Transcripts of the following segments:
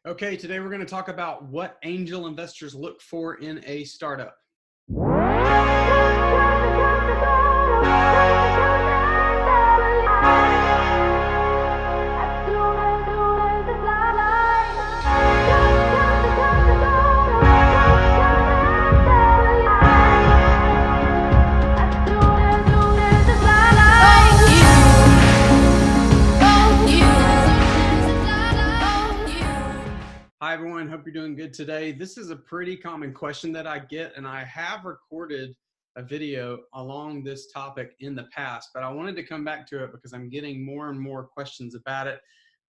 Okay, today we're going to talk about what angel investors look for in a startup. Hi, everyone. Hope you're doing good today. This is a pretty common question that I get, and I have recorded a video along this topic in the past, but I wanted to come back to it because I'm getting more and more questions about it.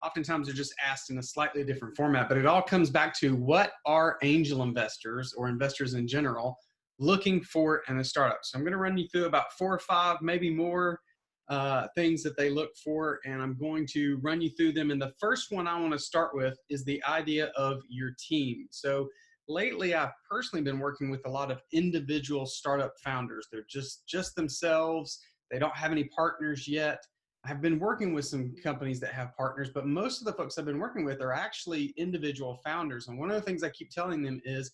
Oftentimes, they're just asked in a slightly different format, but it all comes back to what are angel investors or investors in general looking for in a startup. So I'm going to run you through about 4 or 5, maybe more things that they look for, and I'm going to run you through them. And the first one I want to start with is the idea of your team. So lately, I've personally been working with a lot of individual startup founders. They're just themselves. They don't have any partners yet. I've been working with some companies that have partners, but most of the folks I've been working with are actually individual founders. And one of the things I keep telling them is,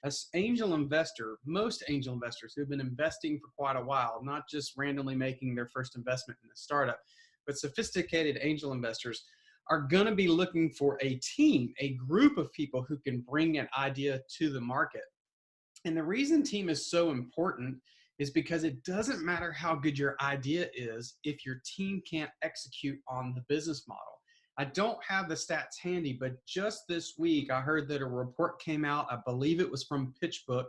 as angel investor, most angel investors who've been investing for quite a while, not just randomly making their first investment in a startup, but sophisticated angel investors are going to be looking for a team, a group of people who can bring an idea to the market. And the reason team is so important is because it doesn't matter how good your idea is if your team can't execute on the business model. I don't have the stats handy, but just this week I heard that a report came out. I believe it was from PitchBook.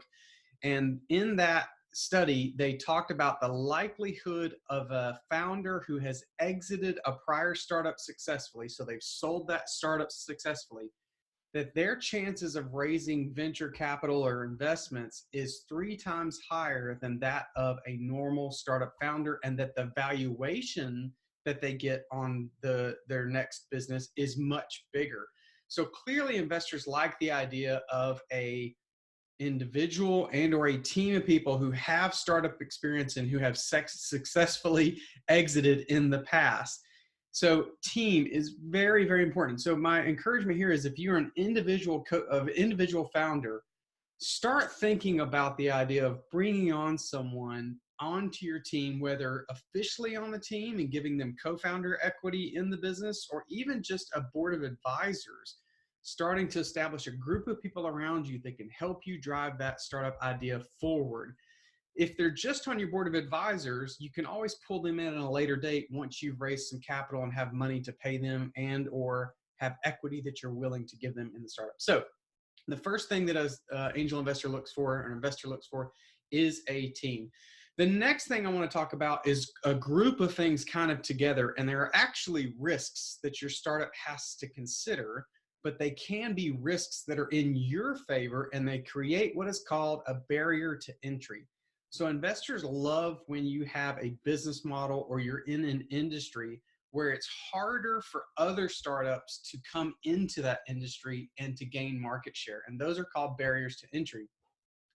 And in that study, they talked about the likelihood of a founder who has exited a prior startup successfully, so they've sold that startup successfully, that their chances of raising venture capital or investments is 3 times higher than that of a normal startup founder, and that the valuation that they get on their next business is much bigger. So clearly investors like the idea of a individual and or a team of people who have startup experience and who have successfully exited in the past. So team is very, very important. So my encouragement here is, if you're an individual founder, start thinking about the idea of bringing on someone onto your team, whether officially on the team and giving them co-founder equity in the business, or even just a board of advisors, starting to establish a group of people around you that can help you drive that startup idea forward. If they're just on your board of advisors, you can always pull them in at a later date once you've raised some capital and have money to pay them, and or have equity that you're willing to give them in the startup. So the first thing that an angel investor looks for, or an investor looks for, is a team. The next thing I want to talk about is a group of things kind of together, and there are actually risks that your startup has to consider, but they can be risks that are in your favor, and they create what is called a barrier to entry. So investors love when you have a business model or you're in an industry where it's harder for other startups to come into that industry and to gain market share. And those are called barriers to entry.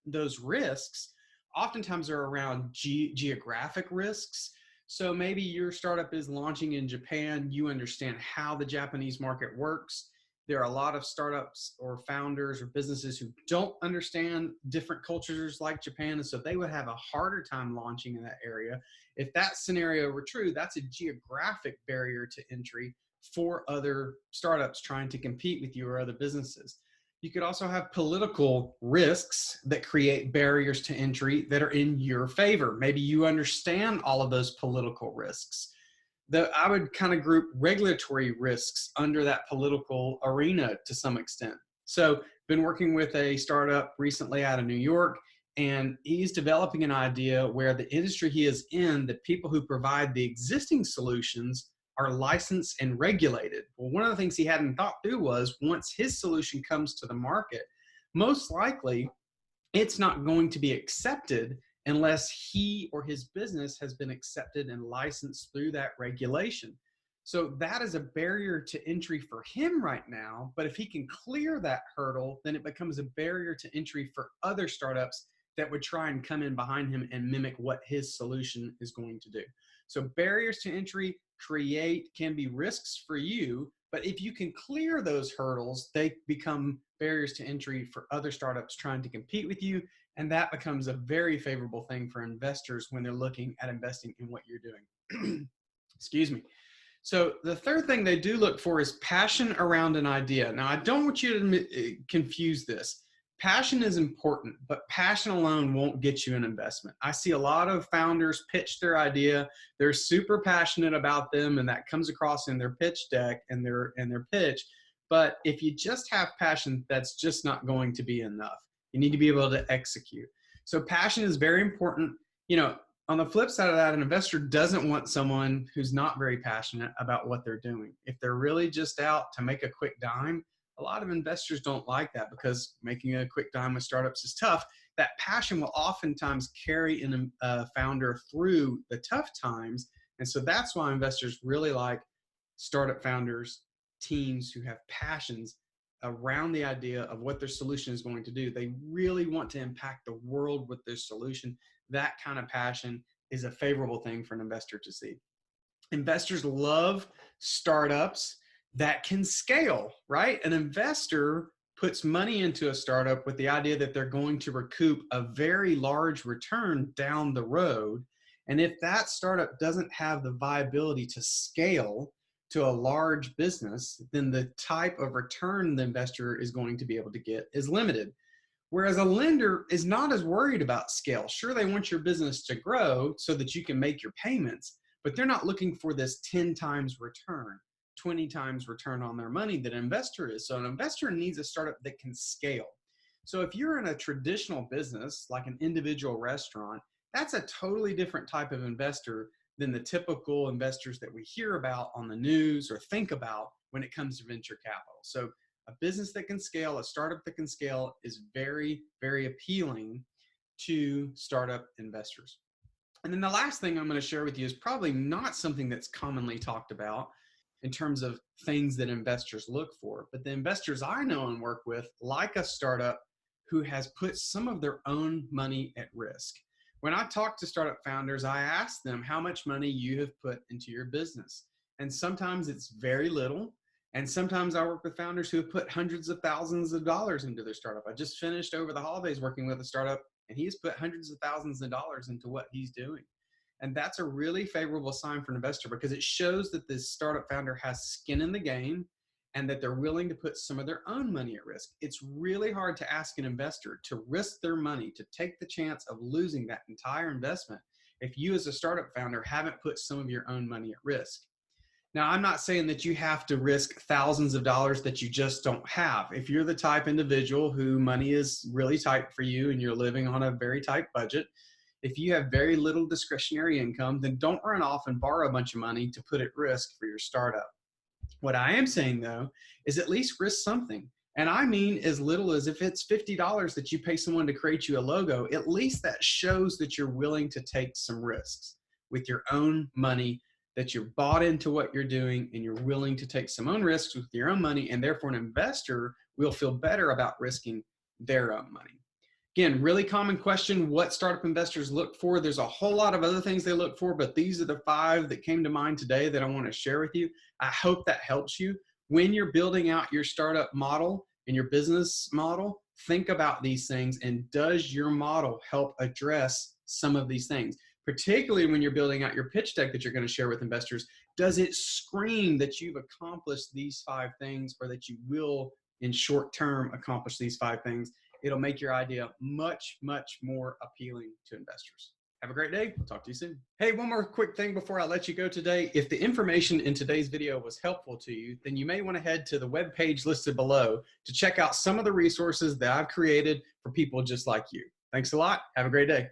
Those risks oftentimes are around geographic risks. So maybe your startup is launching in Japan. You understand how the Japanese market works. There are a lot of startups or founders or businesses who don't understand different cultures like Japan, and so they would have a harder time launching in that area. If that scenario were true, that's a geographic barrier to entry for other startups trying to compete with you or other businesses. You could also have political risks that create barriers to entry that are in your favor. Maybe you understand all of those political risks. I would kind of group regulatory risks under that political arena to some extent. So been working with a startup recently out of New York, and he's developing an idea where the industry he is in, the people who provide the existing solutions are licensed and regulated. Well, one of the things he hadn't thought through was, once his solution comes to the market, most likely it's not going to be accepted unless he or his business has been accepted and licensed through that regulation. So that is a barrier to entry for him right now. But if he can clear that hurdle, then it becomes a barrier to entry for other startups that would try and come in behind him and mimic what his solution is going to do. So barriers to entry can be risks for you, But if you can clear those hurdles, they become barriers to entry for other startups trying to compete with you. And that becomes a very favorable thing for investors when they're looking at investing in what you're doing. Excuse me. So the third thing they do look for is passion around an idea. Now, I don't want you to confuse this. Passion is important, but passion alone won't get you an investment. I see a lot of founders pitch their idea. They're super passionate about them, and that comes across in their pitch deck and their pitch. But if you just have passion, that's just not going to be enough. You need to be able to execute. So passion is very important. You know, on the flip side of that, an investor doesn't want someone who's not very passionate about what they're doing. If they're really just out to make a quick dime, a lot of investors don't like that because making a quick dime with startups is tough. That passion will oftentimes carry a founder through the tough times. And so that's why investors really like startup founders, teams who have passions around the idea of what their solution is going to do. They really want to impact the world with their solution. That kind of passion is a favorable thing for an investor to see. Investors love startups that can scale, right? An investor puts money into a startup with the idea that they're going to recoup a very large return down the road. And if that startup doesn't have the viability to scale to a large business, then the type of return the investor is going to be able to get is limited. Whereas a lender is not as worried about scale. Sure, they want your business to grow so that you can make your payments, but they're not looking for this 10 times return, 20 times return on their money that an investor is. So an investor needs a startup that can scale. So if you're in a traditional business, like an individual restaurant, that's a totally different type of investor than the typical investors that we hear about on the news or think about when it comes to venture capital. So a business that can scale, a startup that can scale is very, very appealing to startup investors. And then the last thing I'm going to share with you is probably not something that's commonly talked about in terms of things that investors look for. But the investors I know and work with like a startup who has put some of their own money at risk. When I talk to startup founders, I ask them how much money you have put into your business. And sometimes it's very little. And sometimes I work with founders who have put hundreds of thousands of dollars into their startup. I just finished over the holidays working with a startup, and he's put hundreds of thousands of dollars into what he's doing. And that's a really favorable sign for an investor because it shows that this startup founder has skin in the game and that they're willing to put some of their own money at risk. It's really hard to ask an investor to risk their money, to take the chance of losing that entire investment if you as a startup founder haven't put some of your own money at risk. Now, I'm not saying that you have to risk thousands of dollars that you just don't have. If you're the type individual who money is really tight for you and you're living on a very tight budget, if you have very little discretionary income, then don't run off and borrow a bunch of money to put at risk for your startup. What I am saying, though, is at least risk something. And I mean as little as if it's $50 that you pay someone to create you a logo, at least that shows that you're willing to take some risks with your own money, that you're bought into what you're doing and you're willing to take some own risks with your own money, and therefore an investor will feel better about risking their own money. Again, really common question, what startup investors look for. There's a whole lot of other things they look for, but these are the 5 that came to mind today that I want to share with you. I hope that helps you. When you're building out your startup model and your business model, think about these things, and does your model help address some of these things? Particularly when you're building out your pitch deck that you're going to share with investors, does it scream that you've accomplished these 5 things or that you will, in short term, accomplish these 5 things? It'll make your idea much, much more appealing to investors. Have a great day. We'll talk to you soon. Hey, one more quick thing before I let you go today. If the information in today's video was helpful to you, then you may want to head to the webpage listed below to check out some of the resources that I've created for people just like you. Thanks a lot. Have a great day.